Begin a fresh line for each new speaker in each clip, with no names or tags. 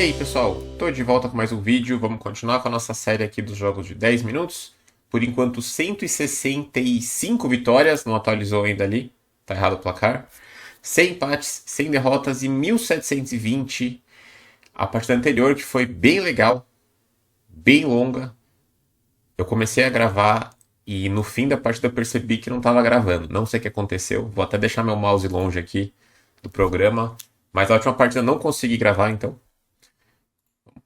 E aí pessoal, tô de volta com mais um vídeo, vamos continuar com a nossa série aqui dos jogos de 10 minutos. Por enquanto 165 vitórias, não atualizou ainda ali, tá errado o placar. 100 empates, 100 derrotas e 1720. A partida anterior que foi bem legal, bem longa. Eu comecei a gravar e no fim da partida eu percebi que não estava gravando. Não sei o que aconteceu, vou até deixar meu mouse longe aqui do programa. Mas a última partida eu não consegui gravar, então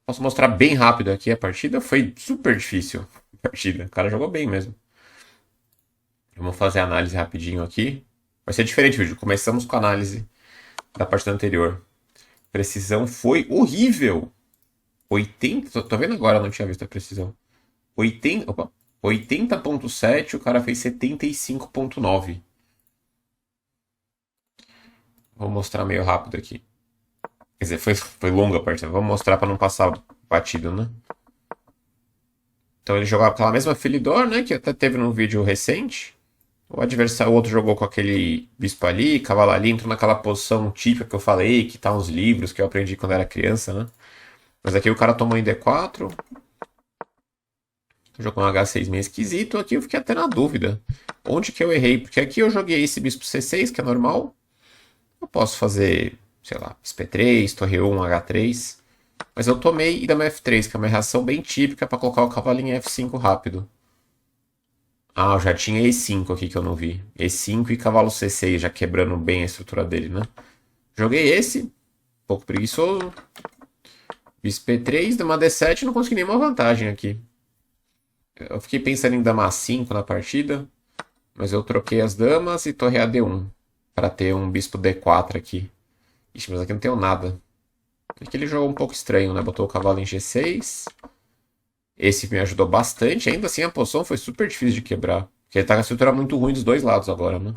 posso mostrar bem rápido aqui a partida. Foi super difícil a partida. O cara jogou bem mesmo. Vamos fazer a análise rapidinho aqui. Vai ser diferente o vídeo. Começamos com a análise da partida anterior. Precisão foi horrível. 80. Tô vendo agora, não tinha visto a precisão. 80. Opa. 80.7, o cara fez 75.9. Vou mostrar meio rápido aqui. Quer dizer, foi longa a partida. Vamos mostrar para não passar batido, né? Então ele jogava com aquela mesma Felidor, né? Que até teve num vídeo recente. O adversário, o outro jogou com aquele bispo ali, cavalo ali, entrou naquela posição típica que eu falei, que tá uns livros que eu aprendi quando era criança, né? Mas aqui o cara tomou em D4. Jogou um H6 meio esquisito. Aqui eu fiquei até na dúvida. Onde que eu errei? Porque aqui eu joguei esse bispo C6, que é normal. Eu posso fazer, sei lá, P3, torre 1, H3. Mas eu tomei e dama F3, que é uma reação bem típica para colocar o cavalinho em F5 rápido. Ah, eu já tinha E5 aqui que eu não vi. E5 e cavalo C6, já quebrando bem a estrutura dele, né? Joguei esse, um pouco preguiçoso. Bispo P3, dama D7, não consegui nenhuma vantagem aqui. Eu fiquei pensando em dama A5 na partida, mas eu troquei as damas e torre AD1 para ter um bispo D4 aqui. Ixi, mas aqui não tenho nada. Aqui ele jogou um pouco estranho, né? Botou o cavalo em G6. Esse me ajudou bastante. Ainda assim, a posição foi super difícil de quebrar. Porque ele tá com a estrutura muito ruim dos dois lados agora, né?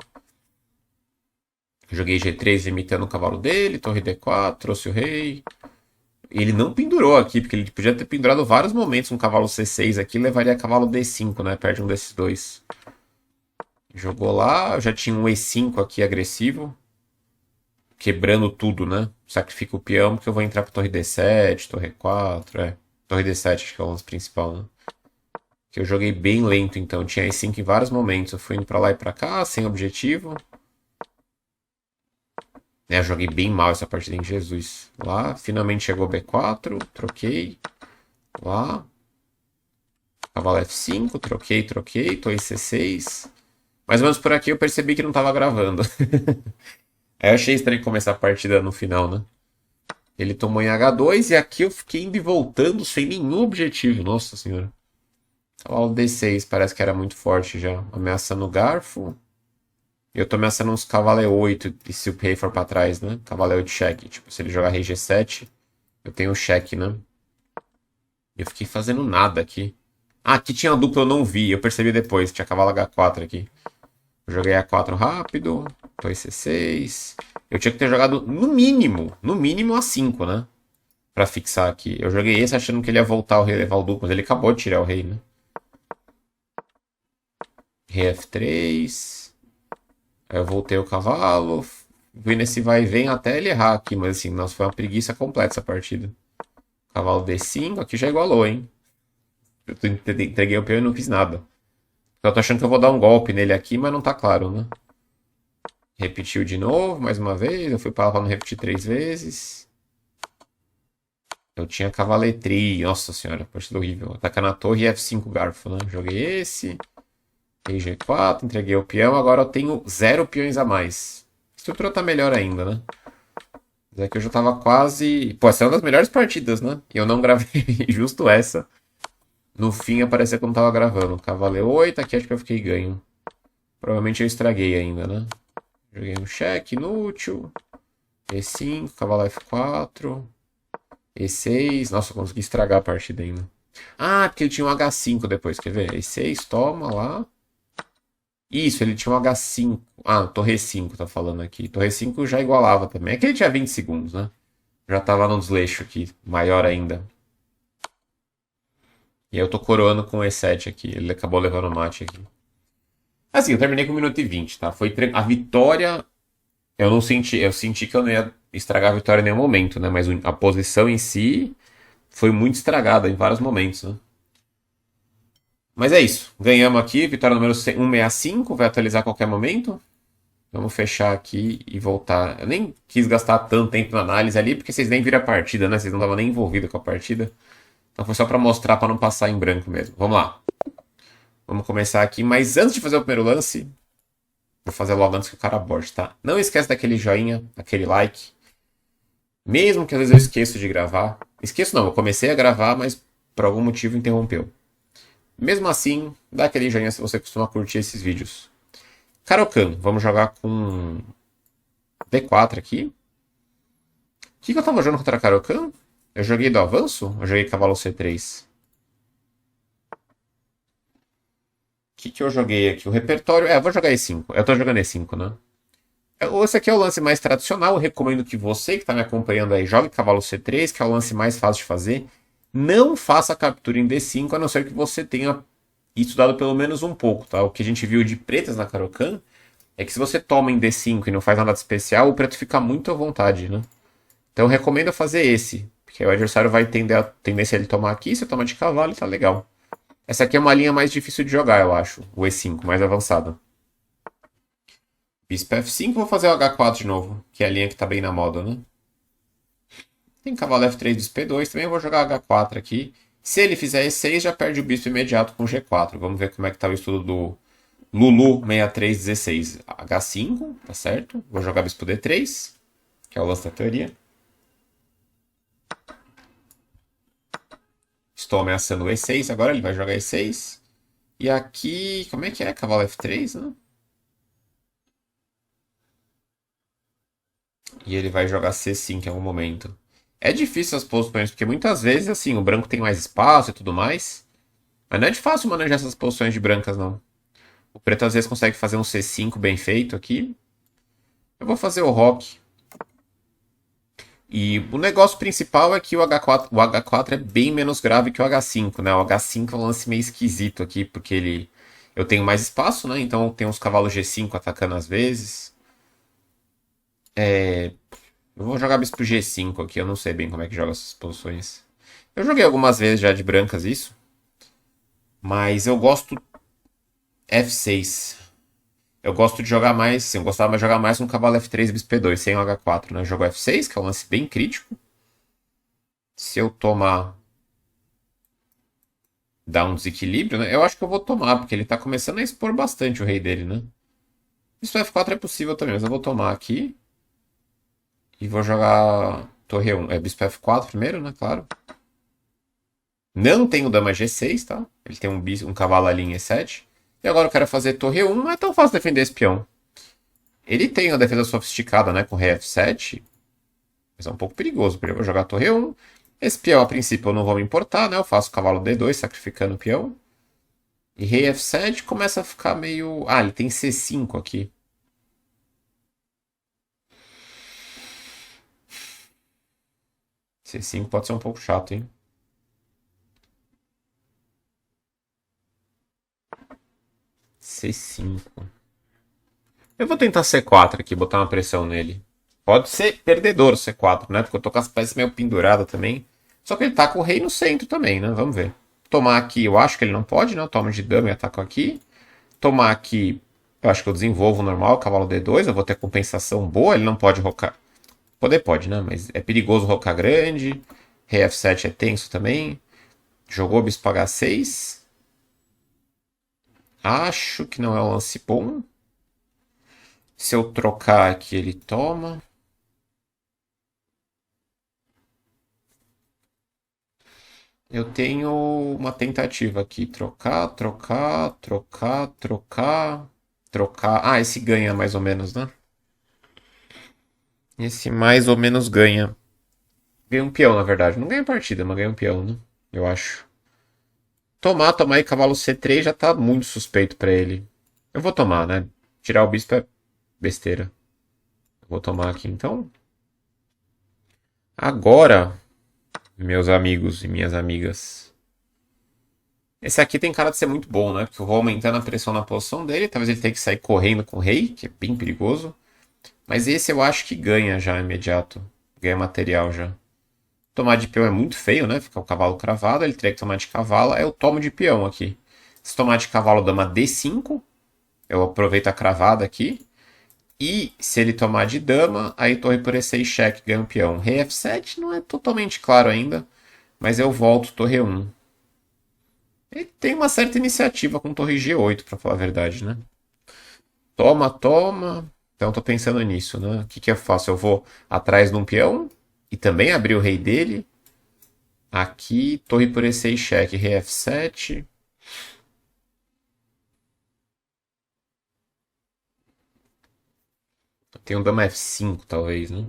Joguei G3 imitando o cavalo dele, torre D4, trouxe o rei. Ele não pendurou aqui, porque ele podia ter pendurado vários momentos um cavalo C6 aqui, levaria cavalo D5, né? Perde um desses dois. Jogou lá, eu já tinha um E5 aqui agressivo. Quebrando tudo, né? Sacrifica o peão, porque eu vou entrar pra torre D7, torre 4, Torre D7 acho que é o lance principal, né? Que eu joguei bem lento, então. Tinha E5 em vários momentos. Eu fui indo pra lá e pra cá, sem objetivo. Eu joguei bem mal essa partida em Jesus. Lá, finalmente chegou B4, troquei. Lá. Cavalo F5, troquei, torre C6. Mais ou menos por aqui eu percebi que não tava gravando. Aí eu achei estranho começar a partida no final, né? Ele tomou em H2 e aqui eu fiquei indo e voltando sem nenhum objetivo. Nossa senhora. Cavalo D6 parece que era muito forte já. Ameaçando o garfo. Eu tô ameaçando uns cavalo E8 e se o rei for pra trás, né? Cavalo E8 cheque. Tipo, se ele jogar rei G7, eu tenho cheque, né? Eu fiquei fazendo nada aqui. Ah, aqui tinha uma dupla, eu não vi. Eu percebi depois. Tinha cavalo H4 aqui. Eu joguei A4 rápido. Torre C6. Eu tinha que ter jogado no mínimo A5, né? Pra fixar aqui. Eu joguei esse achando que ele ia voltar o rei levar o duplo, mas ele acabou de tirar o rei, né? Rei F3. Aí eu voltei o cavalo. Fui nesse vai e vem até ele errar aqui, mas assim, nossa, foi uma preguiça completa essa partida. Cavalo D5, aqui já igualou, hein? Eu entreguei o peão e não fiz nada. Eu tô achando que eu vou dar um golpe nele aqui, mas não tá claro, né? Repetiu de novo, mais uma vez. Eu fui pra lá pra não repetir 3 vezes. Eu tinha cavaletria. Nossa senhora, partida horrível. Atacar na torre e F5 garfo, né? Joguei esse. Rei G4, entreguei o peão. Agora eu tenho 0 peões a mais. A estrutura tá melhor ainda, né? Mas aqui eu já tava quase. Pô, essa é uma das melhores partidas, né? E eu não gravei justo essa. No fim apareceu que eu não tava gravando. Cavalo E8, aqui acho que eu fiquei ganho. Provavelmente eu estraguei ainda, né? Joguei um cheque inútil. E5, cavalo F4. E6. Nossa, eu consegui estragar a partida ainda. Ah, porque ele tinha um H5 depois, quer ver? E6, toma lá. Isso, ele tinha um H5. Ah, torre 5 tá falando aqui. Torre 5 já igualava também. É que ele tinha 20 segundos, né? Já tava no desleixo aqui, maior ainda. E aí eu tô coroando com o E7 aqui. Ele acabou levando o mate aqui. Assim, eu terminei com 1 minuto e 20, tá? Foi a vitória. Eu não senti. Eu senti que eu não ia estragar a vitória em nenhum momento, né? Mas a posição em si foi muito estragada em vários momentos, né? Mas é isso. Ganhamos aqui, vitória número 165, vai atualizar a qualquer momento. Vamos fechar aqui e voltar. Eu nem quis gastar tanto tempo na análise ali, porque vocês nem viram a partida, né? Vocês não estavam nem envolvidos com a partida. Então foi só para mostrar, para não passar em branco mesmo. Vamos lá. Vamos começar aqui. Mas antes de fazer o primeiro lance, vou fazer logo antes que o cara bote, tá? Não esquece daquele joinha, aquele like. Mesmo que às vezes eu esqueço de gravar. Esqueço não, eu comecei a gravar, mas por algum motivo interrompeu. Mesmo assim, dá aquele joinha se você costuma curtir esses vídeos. Caro-Kann, vamos jogar com D4 aqui. O que eu tava jogando contra Caro-Kann? Eu joguei do avanço? Ou joguei cavalo C3? O que eu joguei aqui? O repertório... eu vou jogar E5. Eu tô jogando E5, né? Esse aqui é o lance mais tradicional. Eu recomendo que você que tá me acompanhando aí jogue cavalo C3, que é o lance mais fácil de fazer. Não faça captura em D5, a não ser que você tenha estudado pelo menos um pouco, tá? O que a gente viu de pretas na Caro-Kann é que se você toma em D5 e não faz nada de especial, o preto fica muito à vontade, né? Então eu recomendo fazer esse, porque o adversário vai tender a tendência a ele tomar aqui, você toma de cavalo e tá legal. Essa aqui é uma linha mais difícil de jogar, eu acho. O E5, mais avançada. Bispo F5, vou fazer o H4 de novo, que é a linha que tá bem na moda, né? Tem cavalo F3, bispo E2, também eu vou jogar H4 aqui. Se ele fizer E6, já perde o bispo imediato com G4. Vamos ver como é que tá o estudo do Lulu6316. H5, tá certo? Vou jogar bispo D3, que é o lance da teoria. Estou ameaçando o E6, agora ele vai jogar E6. E aqui, como é que é? Cavalo F3, né? E ele vai jogar C5 em algum momento. É difícil as posições, porque muitas vezes, assim, o branco tem mais espaço e tudo mais. Mas não é de fácil manejar essas posições de brancas, não. O preto às vezes consegue fazer um C5 bem feito aqui. Eu vou fazer o roque. E o negócio principal é que o H4 é bem menos grave que o H5, né? O H5 é um lance meio esquisito aqui, porque eu tenho mais espaço, né? Então tem uns cavalos G5 atacando às vezes. Eu vou jogar bispo G5 aqui, eu não sei bem como é que joga essas posições. Eu joguei algumas vezes já de brancas isso. Mas eu gosto F6. Eu gosto de jogar mais, sim, eu gostava de jogar mais no cavalo F3 bispo P2, sem o H4, né? Eu jogo F6, que é um lance bem crítico. Se eu tomar, dá um desequilíbrio, né? Eu acho que eu vou tomar, porque ele tá começando a expor bastante o rei dele, né? Bispo F4 é possível também, mas eu vou tomar aqui. E vou jogar torre 1. É bispo F4 primeiro, né? Claro. Não tem o dama G6, tá? Ele tem um cavalo ali em E7. E agora eu quero fazer torre 1, não é tão fácil defender esse peão. Ele tem a defesa sofisticada, né? Com rei F7. Mas é um pouco perigoso. Eu vou jogar torre 1. Esse peão, a princípio, eu não vou me importar, né? Eu faço cavalo D2, sacrificando o peão. E rei F7 começa a ficar meio... Ah, ele tem C5 aqui. C5 pode ser um pouco chato, hein? C5. Eu vou tentar C4 aqui, botar uma pressão nele. Pode ser perdedor o C4, né? Porque eu tô com as peças meio penduradas também. Só que ele tá com o rei no centro também, né? Vamos ver. Tomar aqui, eu acho que ele não pode, né? Eu tomo de dama e ataco aqui. Tomar aqui, eu acho que eu desenvolvo normal, cavalo D2. Eu vou ter compensação boa, ele não pode rocar. Poder pode, né? Mas é perigoso rocar grande. Rei F7 é tenso também. Jogou bispo H6. Acho que não é um lance bom. Se eu trocar aqui, ele toma. Eu tenho uma tentativa aqui. Trocar, trocar, trocar, trocar, trocar. Ah, esse ganha mais ou menos, né? Esse mais ou menos ganha. Ganha um peão, na verdade. Não ganha partida, mas ganha um peão, né? Eu acho. Tomar aí, cavalo C3 já tá muito suspeito pra ele. Eu vou tomar, né? Tirar o bispo é besteira. Eu vou tomar aqui então. Agora, meus amigos e minhas amigas. Esse aqui tem cara de ser muito bom, né? Porque eu vou aumentando a pressão na posição dele. Talvez ele tenha que sair correndo com o rei, que é bem perigoso. Mas esse eu acho que ganha já imediato. Ganha material já. Tomar de peão é muito feio, né? Fica o cavalo cravado, ele teria que tomar de cavalo. Aí eu tomo de peão aqui. Se tomar de cavalo, dama D5. Eu aproveito a cravada aqui. E se ele tomar de dama, aí torre por E6 cheque, ganha um peão. Rei F7 não é totalmente claro ainda, mas eu volto torre 1. Ele tem uma certa iniciativa com torre G8, pra falar a verdade, né? Toma, toma. Então tô pensando nisso, né? O que que eu faço? Eu vou atrás de um peão e também abrir o rei dele. Aqui, torre por E6 cheque, rei F7. Tem um dama F5, talvez, né?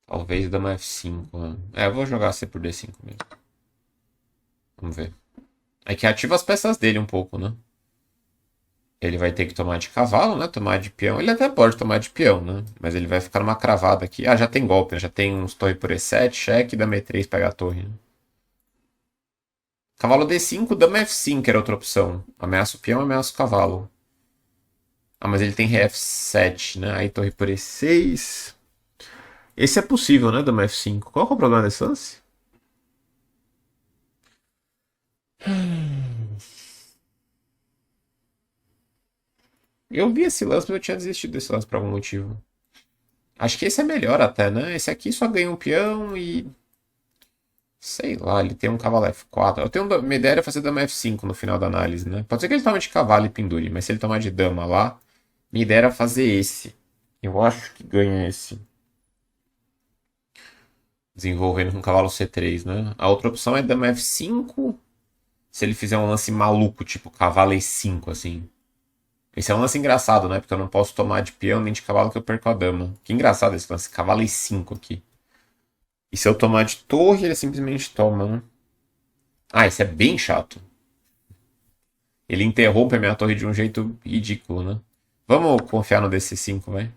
Talvez dama F5, né? Eu vou jogar C por D5 mesmo. Vamos ver. É que ativa as peças dele um pouco, né? Ele vai ter que tomar de cavalo, né? Tomar de peão. Ele até pode tomar de peão, né? Mas ele vai ficar numa cravada aqui. Ah, já tem golpe, né? Já tem uns torre por E7, cheque, dama E3 pega a torre, né? Cavalo D5, dama F5 era outra opção. Ameaça o peão, ameaça o cavalo. Ah, mas ele tem ré F7, né? Aí torre por E6. Esse é possível, né? Dama F5. Qual que é o problema desse lance? Eu vi esse lance, mas eu tinha desistido desse lance por algum motivo. Acho que esse é melhor até, né? Esse aqui só ganha um peão e. Sei lá, ele tem um cavalo F4. Eu tenho uma ideia de fazer dama F5 no final da análise, né? Pode ser que ele tome de cavalo e pendure, mas se ele tomar de dama lá, minha ideia era fazer esse. Eu acho que ganha esse. Desenvolvendo com cavalo C3, né? A outra opção é dama F5. Se ele fizer um lance maluco, tipo cavalo E5, assim. Esse é um lance engraçado, né? Porque eu não posso tomar de peão nem de cavalo que eu perco a dama. Que engraçado esse lance. Cavalo E5 aqui. E se eu tomar de torre, ele simplesmente toma, né? Ah, isso é bem chato. Ele interrompe a minha torre de um jeito ridículo, né? Vamos confiar no DC5, vai.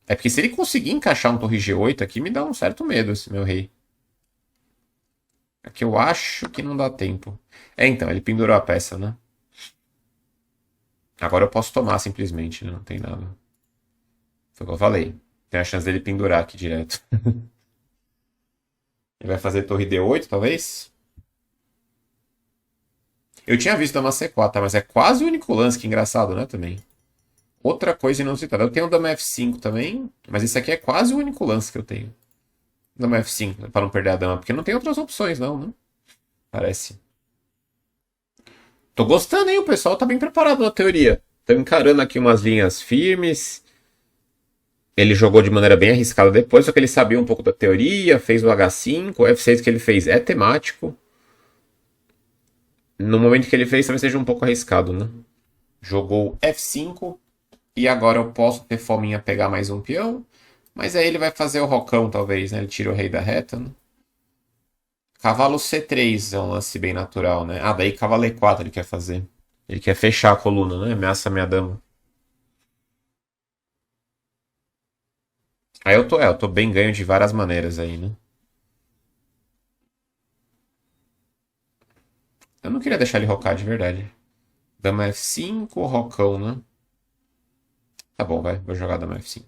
É porque se ele conseguir encaixar um torre G8 aqui, me dá um certo medo esse meu rei. É que eu acho que não dá tempo. É, então, ele pendurou a peça, né? Agora eu posso tomar simplesmente, né? Não tem nada. Foi o que eu falei. Tem a chance dele pendurar aqui direto. Ele vai fazer torre D8, talvez? Eu tinha visto dama C4, tá? Mas é quase o único lance, que engraçado, né? Também. Outra coisa inusitada. Eu tenho dama F5 também, mas esse aqui é quase o único lance que eu tenho. Dama F5, pra não perder a dama, porque não tem outras opções, não, né? Parece. Tô gostando, hein? O pessoal tá bem preparado na teoria. Tô encarando aqui umas linhas firmes. Ele jogou de maneira bem arriscada depois, só que ele sabia um pouco da teoria, fez o H5, o F6 que ele fez é temático. No momento que ele fez, talvez seja um pouco arriscado, né? Jogou F5 e agora eu posso ter fominha pegar mais um peão. Mas aí ele vai fazer o rocão, talvez, né? Ele tira o rei da reta, né? Cavalo C3 é um lance bem natural, né? Ah, daí cavalo E4 ele quer fazer. Ele quer fechar a coluna, né? Ameaça a minha dama. Aí eu tô bem ganho de várias maneiras aí, né? Eu não queria deixar ele rocar de verdade. Dama F5, rocão, né? Tá bom, vai. Vou jogar dama F5.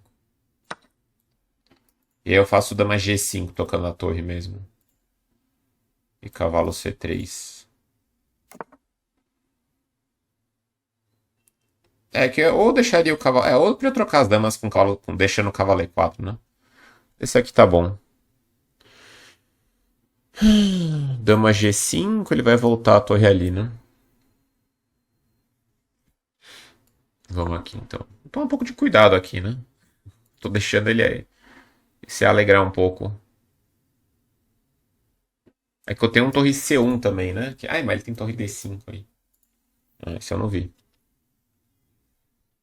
E aí eu faço dama G5 tocando na torre mesmo. E cavalo C3. É que eu ou deixaria o cavalo. É, ou eu queria trocar as damas com cavalo, deixando o cavalo E4, né? Esse aqui tá bom. Dama G5, ele vai voltar a torre ali, né? Vamos aqui então. Toma um pouco de cuidado aqui, né? Tô deixando ele aí. Se alegrar um pouco. É que eu tenho um torre C1 também, né? Ai, mas ele tem torre D5 aí. Ah, esse eu não vi.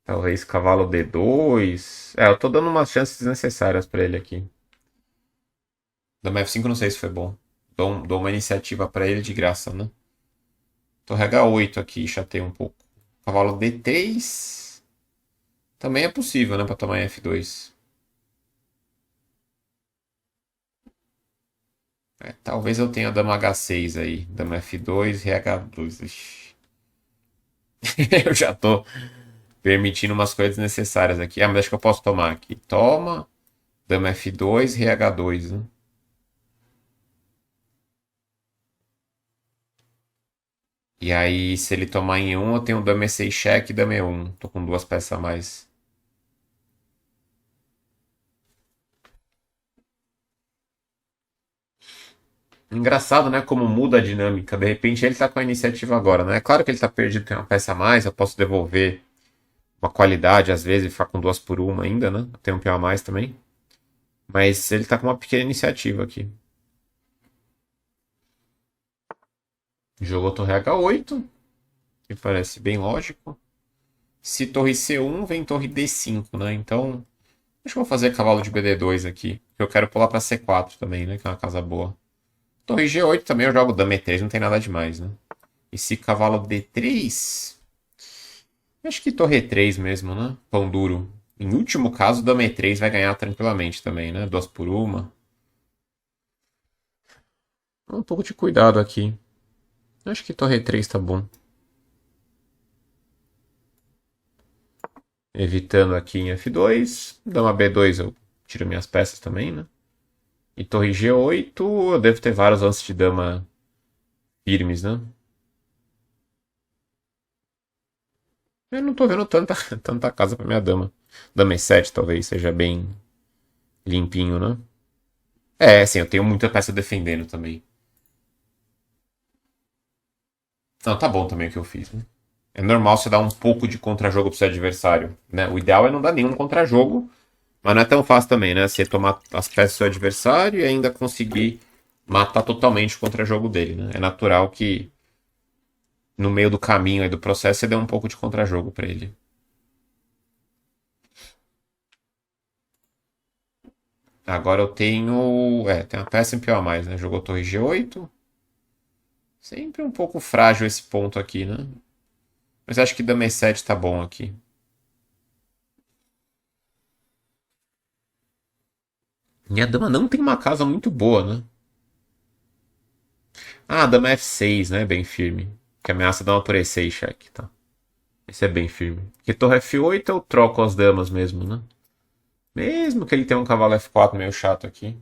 Talvez cavalo D2. É, eu tô dando umas chances desnecessárias pra ele aqui. Dama F5 não sei se foi bom. Dou uma iniciativa pra ele de graça, né? Torre H8 aqui, chatei um pouco. Cavalo D3. Também é possível, né? Pra tomar F2. Talvez eu tenha dama H6 aí. Dama F2, rei H2. Ixi. Eu já tô permitindo umas coisas necessárias aqui. Mas acho que eu posso tomar aqui. Toma. Dama F2, rei H2, né? E aí, se ele tomar em um, eu tenho dama E6 cheque e dama E1. Tô com duas peças a mais. Engraçado, né? Como muda a dinâmica. De repente ele tá com a iniciativa agora, né? É claro que ele tá perdido, tem uma peça a mais, eu posso devolver uma qualidade às vezes e ficar com duas por uma ainda, né? Tem um peão a mais também. Mas ele tá com uma pequena iniciativa aqui. Jogou torre H8, que parece bem lógico. Se torre C1, vem torre D5, né? Então, acho que eu vou fazer cavalo de BD2 aqui. Eu quero pular pra C4 também, né? Que é uma casa boa. Torre G8 também eu jogo dama E3, não tem nada demais, né? E se cavalo D3, acho que torre E3 mesmo, né? Pão duro. Em último caso, dama E3 vai ganhar tranquilamente também, né? Duas por uma. Um pouco de cuidado aqui. Acho que torre E3 tá bom. Evitando aqui em F2. Dama B2 eu tiro minhas peças também, né? E torre G8 eu devo ter vários lances de dama firmes, né? Eu não tô vendo tanta, tanta casa pra minha dama. Dama E7 talvez seja bem limpinho, né? É, sim, eu tenho muita peça defendendo também. Não, tá bom também o que eu fiz, né? É normal você dar um pouco de contra-jogo pro seu adversário, né? O ideal é não dar nenhum contra-jogo, mas não é tão fácil também, né? Você tomar as peças do seu adversário e ainda conseguir matar totalmente o contra-jogo dele, né? É natural que no meio do caminho aí do processo você dê um pouco de contra-jogo pra ele. Agora eu tenho. Tem uma peça em pior a mais, né? Jogou torre G8. Sempre um pouco frágil esse ponto aqui, né? Mas acho que dama E7 tá bom aqui. Minha dama não tem uma casa muito boa, né? Ah, dama F6, né? Bem firme. Que ameaça dama por E6, cheque, tá? Esse é bem firme. Porque torre F8 eu troco as damas mesmo, né? Mesmo que ele tenha um cavalo F4 meio chato aqui.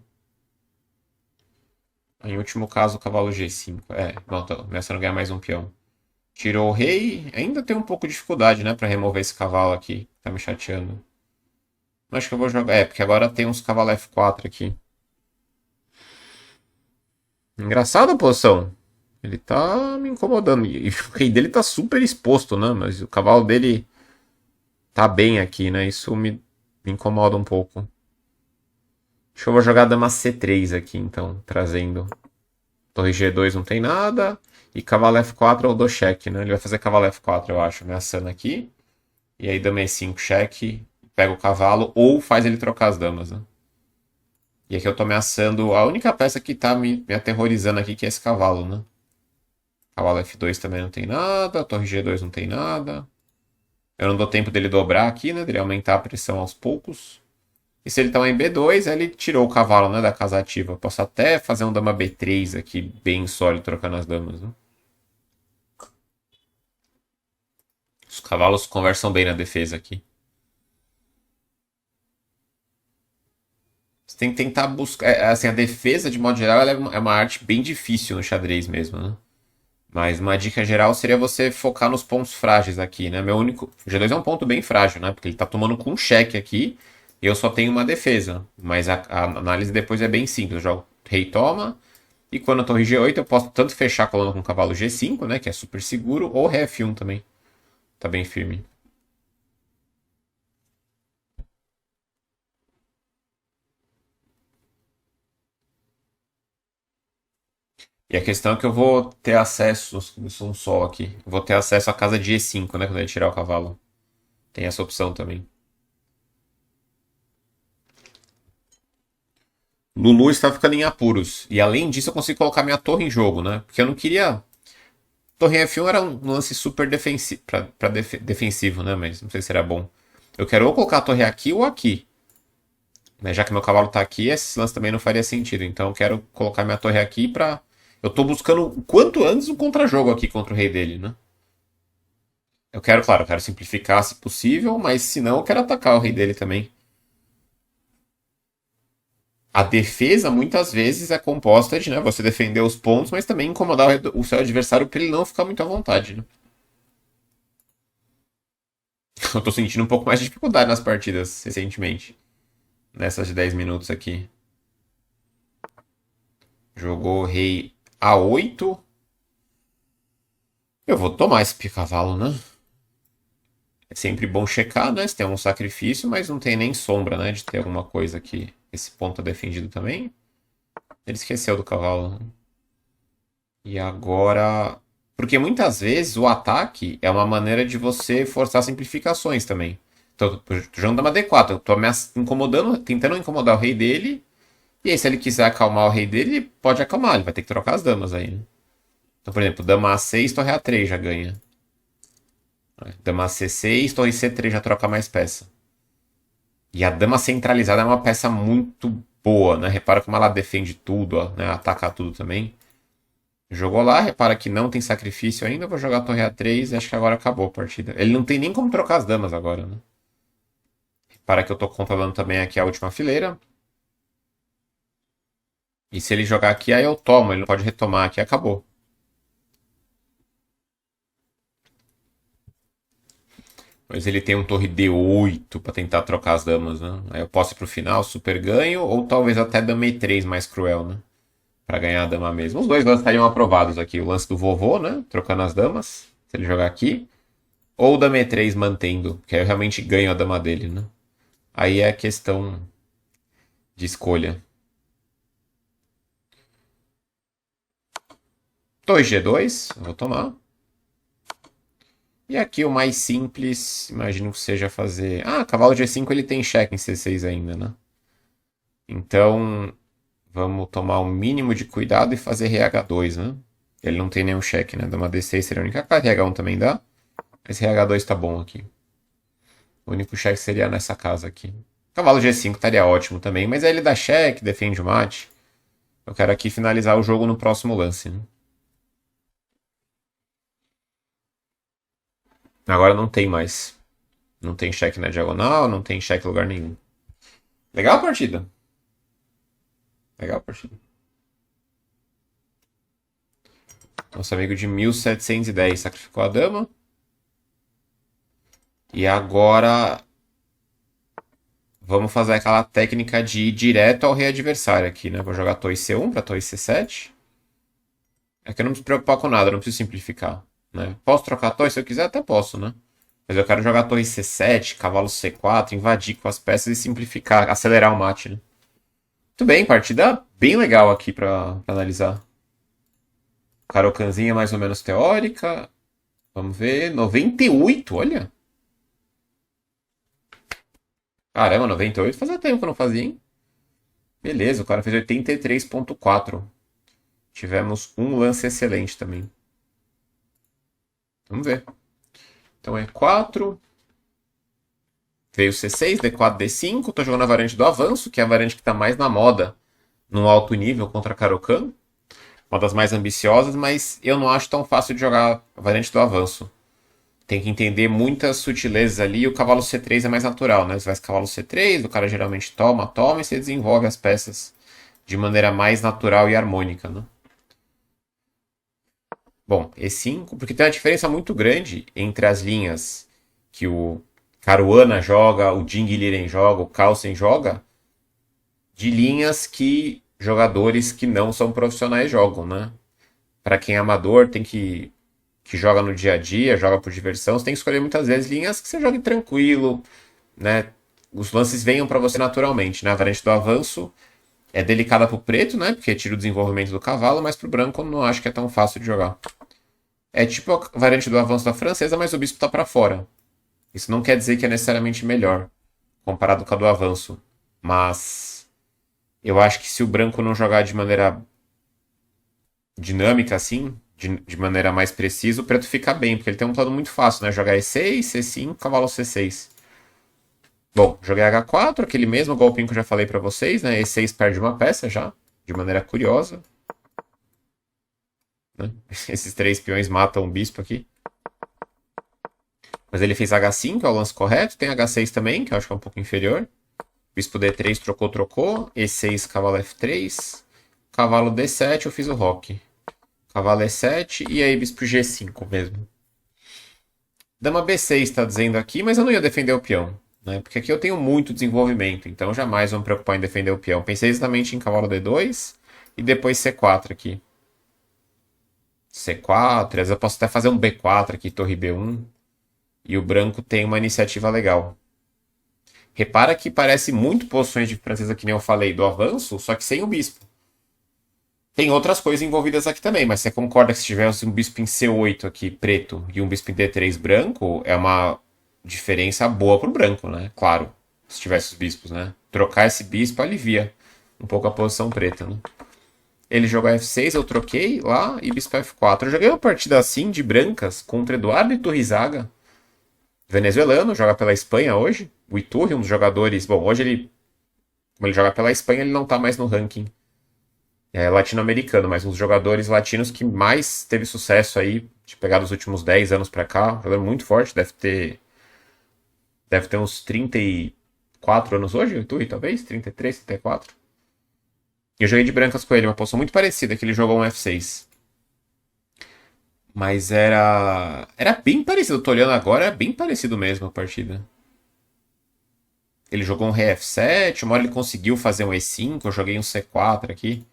Em último caso, o cavalo G5. Não, tô ameaçando ganhar mais um peão. Tirou o rei. Ainda tem um pouco de dificuldade, né? Pra remover esse cavalo aqui. Tá me chateando. Acho que eu vou jogar. Porque agora tem uns cavalos F4 aqui. Engraçada a posição. Ele tá me incomodando. E o rei dele tá super exposto, né? Mas o cavalo dele tá bem aqui, né? Isso me incomoda um pouco. Acho que eu vou jogar dama C3 aqui, então. Trazendo. Torre G2 não tem nada. E cavalo F4 eu dou cheque, né? Ele vai fazer cavalo F4, eu acho, ameaçando aqui. E aí dama E5 cheque. Pega o cavalo ou faz ele trocar as damas, né? E aqui eu tô ameaçando a única peça que tá me aterrorizando aqui, que é esse cavalo, né? Cavalo F2 também não tem nada. Torre G2 não tem nada. Eu não dou tempo dele dobrar aqui, né? Dele aumentar a pressão aos poucos. E se ele tá em B2, ele tirou o cavalo, né, da casa ativa. Eu posso até fazer um dama B3 aqui, bem sólido, trocando as damas, né? Os cavalos conversam bem na defesa aqui. Você tem que tentar buscar. Assim, a defesa, de modo geral, ela é uma arte bem difícil no xadrez mesmo, né? Mas uma dica geral seria você focar nos pontos frágeis aqui, né? Meu único. O G2 é um ponto bem frágil, né? Porque ele tá tomando com um cheque aqui e eu só tenho uma defesa. Mas a análise depois é bem simples. Eu jogo rei toma. E quando eu torre G8, eu posso tanto fechar a coluna com o cavalo G5, né? Que é super seguro, ou ré F1 também. Tá bem firme. E a questão é que eu vou ter acesso. Eu sou um sol aqui. Eu vou ter acesso à casa de E5, né? Quando ele tirar o cavalo. Tem essa opção também. Lulu está ficando em apuros. E além disso, eu consigo colocar minha torre em jogo, né? Porque eu não queria. Torre F1 era um lance super defensivo, né? Mas não sei se era bom. Eu quero ou colocar a torre aqui ou aqui. Né? Já que meu cavalo tá aqui, esse lance também não faria sentido. Então eu quero colocar minha torre aqui pra. Eu tô buscando o quanto antes um contra-jogo aqui contra o rei dele, né? Eu quero, claro, eu quero simplificar se possível, mas se não, eu quero atacar o rei dele também. A defesa muitas vezes é composta de, né, você defender os pontos, mas também incomodar o seu adversário para ele não ficar muito à vontade, né? Eu tô sentindo um pouco mais de dificuldade nas partidas recentemente, nessas de 10 minutos aqui. Jogou rei A8. Eu vou tomar esse cavalo, né? É sempre bom checar, né? Se tem um sacrifício, mas não tem nem sombra, né? De ter alguma coisa aqui. Esse ponto é defendido também. Ele esqueceu do cavalo, né? E agora. Porque muitas vezes o ataque é uma maneira de você forçar simplificações também. Então, eu tô jogando dama D4, eu tô incomodando, tentando incomodar o rei dele. E aí, se ele quiser acalmar o rei dele, ele pode acalmar, ele vai ter que trocar as damas aí, né? Então, por exemplo, dama A6, torre A3 já ganha. Dama C6, torre C3 já troca mais peça. E a dama centralizada é uma peça muito boa, né? Repara como ela defende tudo, ó, né? Ataca tudo também. Jogou lá, repara que não tem sacrifício ainda. Vou jogar a torre A3 e acho que agora acabou a partida. Ele não tem nem como trocar as damas agora, né? Repara que eu tô controlando também aqui a última fileira. E se ele jogar aqui, aí eu tomo. Ele não pode retomar aqui, acabou. Mas ele tem um torre D8 pra tentar trocar as damas, né? Aí eu posso ir pro final, super ganho, ou talvez até dama E3 mais cruel, né? Pra ganhar a dama mesmo. Os dois lances estariam aprovados aqui. O lance do vovô, né? Trocando as damas. Se ele jogar aqui. Ou o dama E3 mantendo. Que aí eu realmente ganho a dama dele, né? Aí é questão de escolha. Torre G2, eu vou tomar. E aqui o mais simples, imagino que seja fazer. Ah, cavalo G5 ele tem cheque em C6 ainda, né? Então, vamos tomar o mínimo de cuidado e fazer rei H2, né? Ele não tem nenhum cheque, né? Dama D6 seria a única carta, RH1 também dá. Mas rei H2 tá bom aqui. O único cheque seria nessa casa aqui. Cavalo G5 estaria ótimo também, mas aí ele dá cheque, defende o mate. Eu quero aqui finalizar o jogo no próximo lance, né? Agora não tem mais. Não tem cheque na diagonal, não tem cheque em lugar nenhum. Legal a partida. Legal a partida. Nosso amigo de 1710 sacrificou a dama. E agora vamos fazer aquela técnica de ir direto ao rei adversário aqui, né? Vou jogar torre C1 para torre C7. É que eu não me preocupar com nada, eu não preciso simplificar. Né? Posso trocar a torre se eu quiser? Até posso, né? Mas eu quero jogar torre C7, cavalo C4, invadir com as peças e simplificar, acelerar o mate, né? Muito bem, partida bem legal aqui pra analisar. Carocanzinha mais ou menos teórica. Vamos ver. 98, olha. Caramba, 98 fazia tempo que eu não fazia, hein? Beleza, o cara fez 83,4. Tivemos um lance excelente também. Vamos ver. Então é 4. Veio C6, D4, D5. Tô jogando a variante do avanço, que é a variante que tá mais na moda no alto nível contra Caro-Kann. Uma das mais ambiciosas, mas eu não acho tão fácil de jogar a variante do avanço. Tem que entender muitas sutilezas ali e o cavalo C3 é mais natural, né? Você vai cavalo C3, o cara geralmente toma e você desenvolve as peças de maneira mais natural e harmônica, né? Bom, E5, porque tem uma diferença muito grande entre as linhas que o Caruana joga, o Ding Liren joga, o Carlsen joga, de linhas que jogadores que não são profissionais jogam, né? Para quem é amador, que joga no dia a dia, joga por diversão, você tem que escolher muitas vezes linhas que você jogue tranquilo, né? Os lances venham para você naturalmente, né? A variante do avanço é delicada pro preto, né? Porque tira o desenvolvimento do cavalo, mas pro branco eu não acho que é tão fácil de jogar. É tipo a variante do avanço da francesa, mas o bispo tá para fora. Isso não quer dizer que é necessariamente melhor comparado com a do avanço, mas eu acho que se o branco não jogar de maneira dinâmica assim, de maneira mais precisa, o preto fica bem, porque ele tem um plano muito fácil, né? Jogar E6, C5, cavalo C6. Bom, joguei H4, aquele mesmo golpinho que eu já falei pra vocês, né? E6 perde uma peça já, de maneira curiosa. Né? Esses 3 peões matam o bispo aqui. Mas ele fez H5, é o lance correto. Tem H6 também, que eu acho que é um pouco inferior. Bispo D3, trocou, trocou. E6, cavalo F3. Cavalo D7, eu fiz o roque. Cavalo E7 e aí bispo G5 mesmo. Dama B6 está dizendo aqui, mas eu não ia defender o peão. Né? Porque aqui eu tenho muito desenvolvimento, então jamais vou me preocupar em defender o peão. Pensei exatamente em cavalo D2 e depois C4 aqui. C4, às vezes eu posso até fazer um B4 aqui, torre B1. E o branco tem uma iniciativa legal. Repara que parece muito posições de francesa, que nem eu falei, do avanço, só que sem o bispo. Tem outras coisas envolvidas aqui também, mas você concorda que se tivesse um bispo em C8 aqui, preto, e um bispo em D3 branco, é uma diferença boa pro branco, né? Claro, se tivesse os bispos, né? Trocar esse bispo alivia um pouco a posição preta, né? Ele jogou F6, eu troquei lá, e bispo F4. Eu joguei uma partida assim, de brancas, contra Eduardo Iturrizaga, venezuelano, joga pela Espanha hoje. O Iturri, um dos jogadores... Bom, hoje ele... Como ele joga pela Espanha, ele não tá mais no ranking latino-americano, mas um dos jogadores latinos que mais teve sucesso aí, de pegar dos últimos 10 anos pra cá. Um jogador muito forte, deve ter uns 34 anos hoje, o Iturri, talvez? 33, 34. E eu joguei de brancas com ele, uma posição muito parecida, que ele jogou um F6. Mas era bem parecido. Eu tô olhando agora, é bem parecido mesmo a partida. Ele jogou um rei F7, uma hora ele conseguiu fazer um E5, eu joguei um C4 aqui.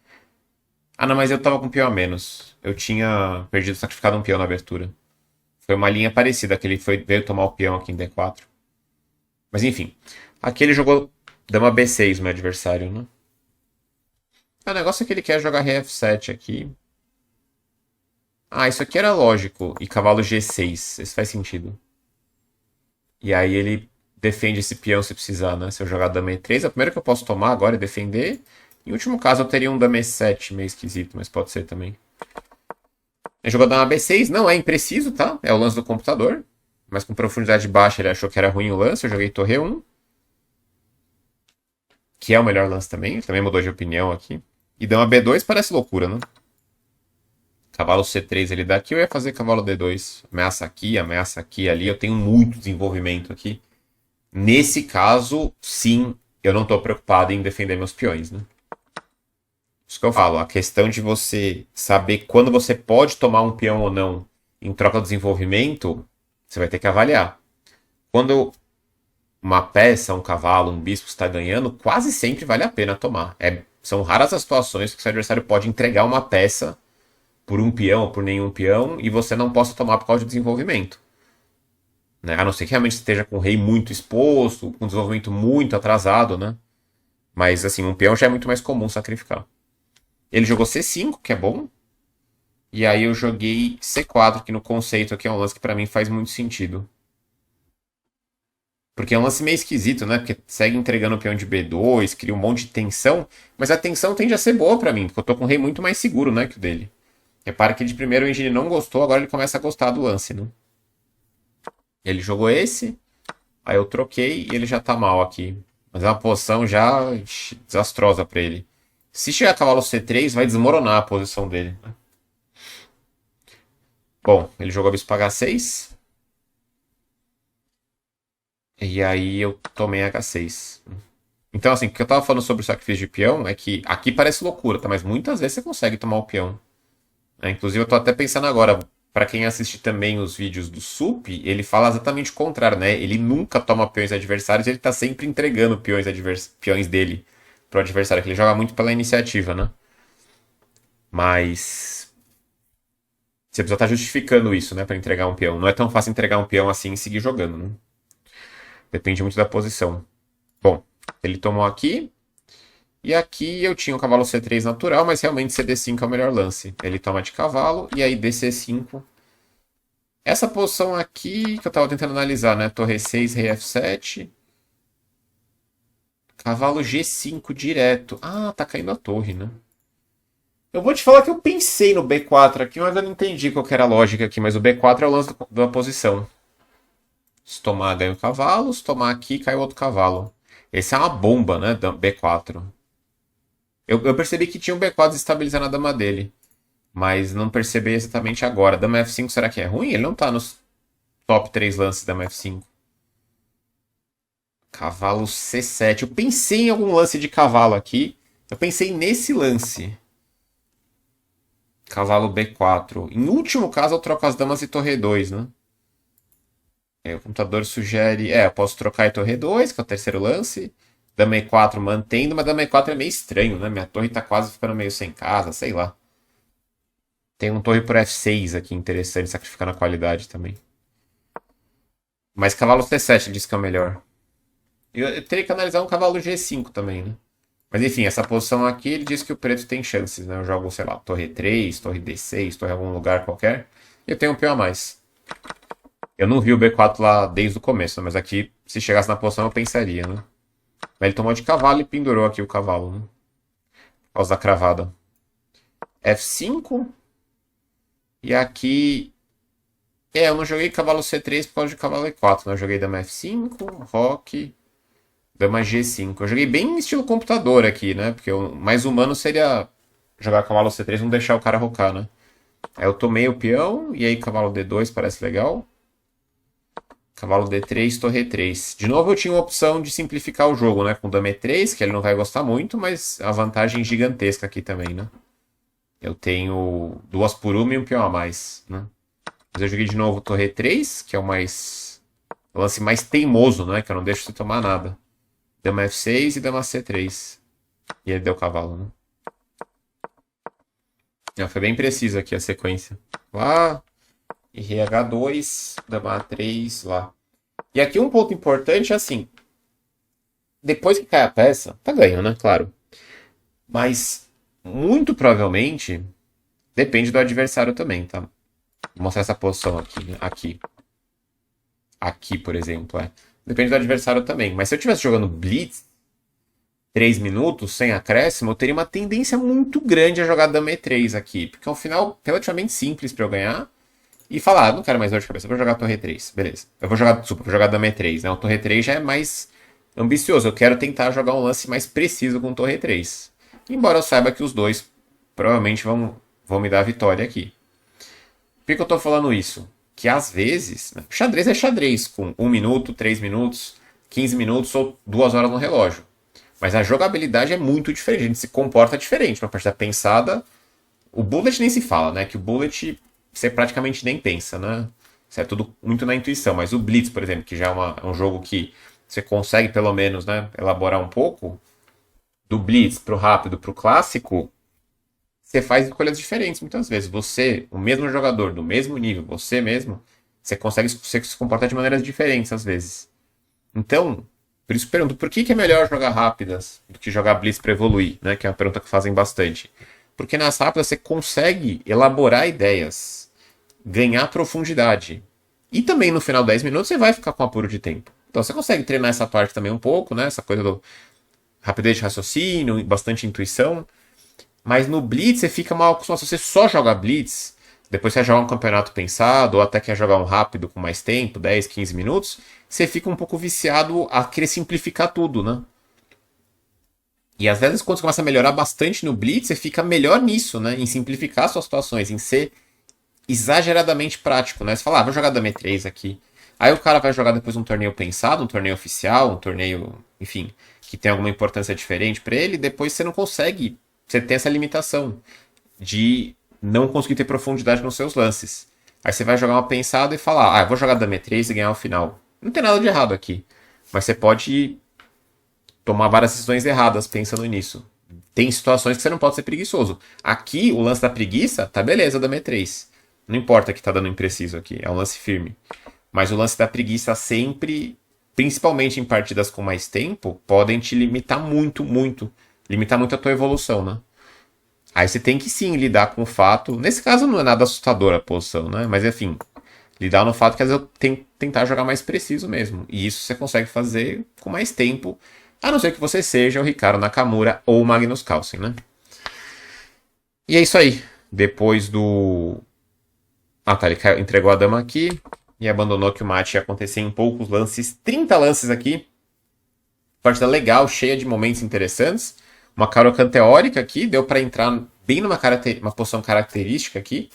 Ah, não, mas eu tava com um peão a menos. Eu tinha perdido, sacrificado um peão na abertura. Foi uma linha parecida, que ele veio tomar o peão aqui em D4. Mas enfim. Aqui ele jogou dama B6, meu adversário, né? O negócio é que ele quer jogar rei F7 aqui. Ah, isso aqui era lógico. E cavalo G6. Isso faz sentido. E aí ele defende esse peão se precisar, né? Se eu jogar dama E3, a primeira que eu posso tomar agora é defender. Em último caso, eu teria um dama E7 meio esquisito, mas pode ser também. Ele jogou dama B6, não é impreciso, tá? É o lance do computador. Mas com profundidade baixa ele achou que era ruim o lance. Eu joguei torre 1. Que é o melhor lance também. Ele também mudou de opinião aqui. E dama B2 parece loucura, né? Cavalo C3 ele daqui, eu ia fazer cavalo D2. Ameaça aqui, ali. Eu tenho muito desenvolvimento aqui. Nesse caso, sim, eu não estou preocupado em defender meus peões, né? Isso que eu falo, a questão de você saber quando você pode tomar um peão ou não em troca de desenvolvimento, você vai ter que avaliar. Quando uma peça, um cavalo, um bispo está ganhando, quase sempre vale a pena tomar. São raras as situações que o seu adversário pode entregar uma peça por um peão ou por nenhum peão e você não possa tomar por causa de desenvolvimento. Né? A não ser que realmente esteja com o rei muito exposto, com desenvolvimento muito atrasado, né? Mas assim, um peão já é muito mais comum sacrificar. Ele jogou C5, que é bom. E aí eu joguei C4, que no conceito aqui é um lance que pra mim faz muito sentido. Porque é um lance meio esquisito, né? Porque segue entregando o peão de B2, cria um monte de tensão. Mas a tensão tende a ser boa pra mim, porque eu tô com um rei muito mais seguro, né, que o dele. Repara que de primeiro o Engine não gostou, agora ele começa a gostar do lance, né? Ele jogou esse, aí eu troquei e ele já tá mal aqui. Mas é uma posição já desastrosa pra ele. Se chegar cavalo C3, vai desmoronar a posição dele. Bom, ele jogou bispo H6. E aí eu tomei H6. Então, assim, o que eu tava falando sobre o sacrifício de peão é que aqui parece loucura, tá? Mas muitas vezes você consegue tomar o peão. Inclusive, eu tô até pensando agora, pra quem assiste também os vídeos do Sup, ele fala exatamente o contrário, né? Ele nunca toma peões adversários, ele tá sempre entregando peões dele pro adversário, que ele joga muito pela iniciativa, né? Mas você precisa estar justificando isso, né, pra entregar um peão. Não é tão fácil entregar um peão assim e seguir jogando, né? Depende muito da posição. Bom, ele tomou aqui. E aqui eu tinha o cavalo C3 natural, mas realmente CD5 é o melhor lance. Ele toma de cavalo e aí DC5. Essa posição aqui que eu tava tentando analisar, né? Torre 6, rei F7. Cavalo G5 direto. Ah, tá caindo a torre, né? Eu vou te falar que eu pensei no B4 aqui, mas eu não entendi qual que era a lógica aqui. Mas o B4 é o lance da posição. Se tomar, ganha o cavalo. Se tomar aqui, cai o outro cavalo. Esse é uma bomba, né? B4. Eu percebi que tinha um B4 estabilizando a dama dele. Mas não percebi exatamente agora. Dama F5, será que é ruim? Ele não tá nos top 3 lances da F5. Cavalo C7. Eu pensei em algum lance de cavalo aqui. Eu pensei nesse lance. Cavalo B4. Em último caso, eu troco as damas e torre 2, né? O computador sugere. Eu posso trocar e torre 2, que é o terceiro lance. Dama E4 mantendo, mas dama E4 é meio estranho, né? Minha torre tá quase ficando meio sem casa, sei lá. Tem um torre por F6 aqui interessante, sacrificando a qualidade também. Mas cavalo C7 diz que é o melhor. Eu teria que analisar um cavalo G5 também, né? Mas enfim, essa posição aqui, ele diz que o preto tem chances, né? Eu jogo, sei lá, torre 3, torre D6, torre em algum lugar qualquer. E eu tenho um peão a mais. Eu não vi o B4 lá desde o começo, mas aqui, se chegasse na posição, eu pensaria, né? Mas ele tomou de cavalo e pendurou aqui o cavalo, né? Por causa da cravada. F5. E aqui... eu não joguei cavalo C3 por causa de cavalo E4, né? Eu joguei dama F5, roque, dama G5. Eu joguei bem estilo computador aqui, né? Porque o mais humano seria jogar cavalo C3 e não deixar o cara rocar, né? Aí eu tomei o peão, e aí cavalo D2 parece legal. Cavalo D3, torre 3. De novo eu tinha a opção de simplificar o jogo, né? Com dama E3, que ele não vai gostar muito, mas a vantagem gigantesca aqui também, né? Eu tenho duas por uma e um peão a mais, né? Mas eu joguei de novo torre 3, que é o lance mais teimoso, né? Que eu não deixo você tomar nada. Dama F6 e dama C3. E ele deu cavalo, né? Foi bem preciso aqui a sequência. Lá, e rei H2, dama A3, lá. E aqui um ponto importante é assim. Depois que cai a peça, tá ganho, né? Claro. Mas, muito provavelmente, depende do adversário também, tá? Vou mostrar essa posição aqui, né? Aqui. Aqui, por exemplo, Depende do adversário também. Mas se eu estivesse jogando Blitz, 3 minutos, sem acréscimo, eu teria uma tendência muito grande a jogar dama E3 aqui. Porque é um final relativamente simples para eu ganhar. E falar, não quero mais dor de cabeça, eu vou jogar torre 3. Beleza. Vou jogar dama E3, né? O torre 3 já é mais ambicioso. Eu quero tentar jogar um lance mais preciso com torre 3. Embora eu saiba que os dois provavelmente vão me dar a vitória aqui. Por que eu tô falando isso? Que às vezes, né, xadrez é xadrez, com 1 minuto, 3 minutos, 15 minutos ou 2 horas no relógio. Mas a jogabilidade é muito diferente, a gente se comporta diferente. Uma partida pensada, o bullet nem se fala, né? Que o bullet você praticamente nem pensa, né? Isso é tudo muito na intuição. Mas o Blitz, por exemplo, que já é um jogo que você consegue pelo menos, né, elaborar um pouco, do Blitz pro rápido pro clássico, você faz escolhas diferentes muitas vezes. Você, o mesmo jogador, do mesmo nível, você mesmo, você se comporta de maneiras diferentes às vezes. Então, por isso eu pergunto, por que é melhor jogar rápidas do que jogar Blitz para evoluir, né? Que é uma pergunta que fazem bastante. Porque nas rápidas você consegue elaborar ideias, ganhar profundidade. E também no final de 10 minutos você vai ficar com apuro de tempo. Então você consegue treinar essa parte também um pouco, né? Essa coisa do rapidez de raciocínio, bastante intuição. Mas no Blitz você fica mal acostumado. Se você só joga Blitz, depois você joga um campeonato pensado, ou até quer jogar um rápido com mais tempo, 10, 15 minutos, você fica um pouco viciado a querer simplificar tudo, né? E às vezes quando você começa a melhorar bastante no Blitz, você fica melhor nisso, né? Em simplificar suas situações, em ser exageradamente prático, né? Você fala, vou jogar dama E3 aqui. Aí o cara vai jogar depois um torneio pensado, um torneio oficial, um torneio, enfim, que tem alguma importância diferente para ele, depois você não consegue, você tem essa limitação de não conseguir ter profundidade nos seus lances. Aí você vai jogar uma pensada e falar, eu vou jogar dama E3 e ganhar o final. Não tem nada de errado aqui, mas você pode tomar várias decisões erradas pensando nisso. Tem situações que você não pode ser preguiçoso. Aqui, o lance da preguiça, tá beleza, dama E3. Não importa que tá dando impreciso aqui, é um lance firme. Mas o lance da preguiça sempre, principalmente em partidas com mais tempo, podem te limitar muito, muito. Limitar muito a tua evolução, né? Aí você tem que sim lidar com o fato. Nesse caso não é nada assustador a posição, né? Mas enfim, lidar no fato que às vezes eu tenho que tentar jogar mais preciso mesmo. E isso você consegue fazer com mais tempo. A não ser que você seja o Ricardo Nakamura ou o Magnus Carlsen, né? E é isso aí. Depois do... tá, ele entregou a dama aqui. e abandonou que o mate ia acontecer em poucos lances. 30 lances aqui. Partida legal, cheia de momentos interessantes. Uma Caro-Kann teórica aqui, deu para entrar bem uma posição característica aqui.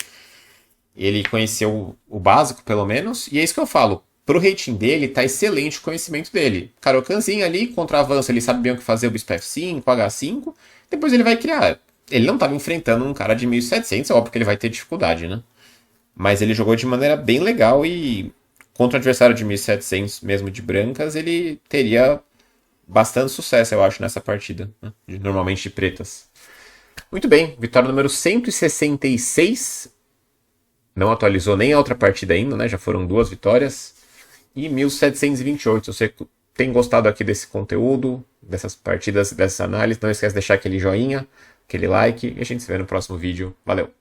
Ele conheceu o básico, pelo menos, e é isso que eu falo. Pro rating dele, tá excelente o conhecimento dele. Caro-Kannzinho ali, contra avanço, ele sabe bem o que fazer, o bispo F5, H5. Depois ele vai criar. Ele não estava enfrentando um cara de 1700, é óbvio que ele vai ter dificuldade, né? Mas ele jogou de maneira bem legal e contra o adversário de 1700, mesmo de brancas, ele teria bastante sucesso, eu acho, nessa partida. Né? Normalmente de pretas. Muito bem, vitória número 166. Não atualizou nem a outra partida ainda, né? Já foram 2 vitórias. E 1728. Se você tem gostado aqui desse conteúdo, dessas partidas, dessa análise, não esquece de deixar aquele joinha, aquele like. E a gente se vê no próximo vídeo. Valeu!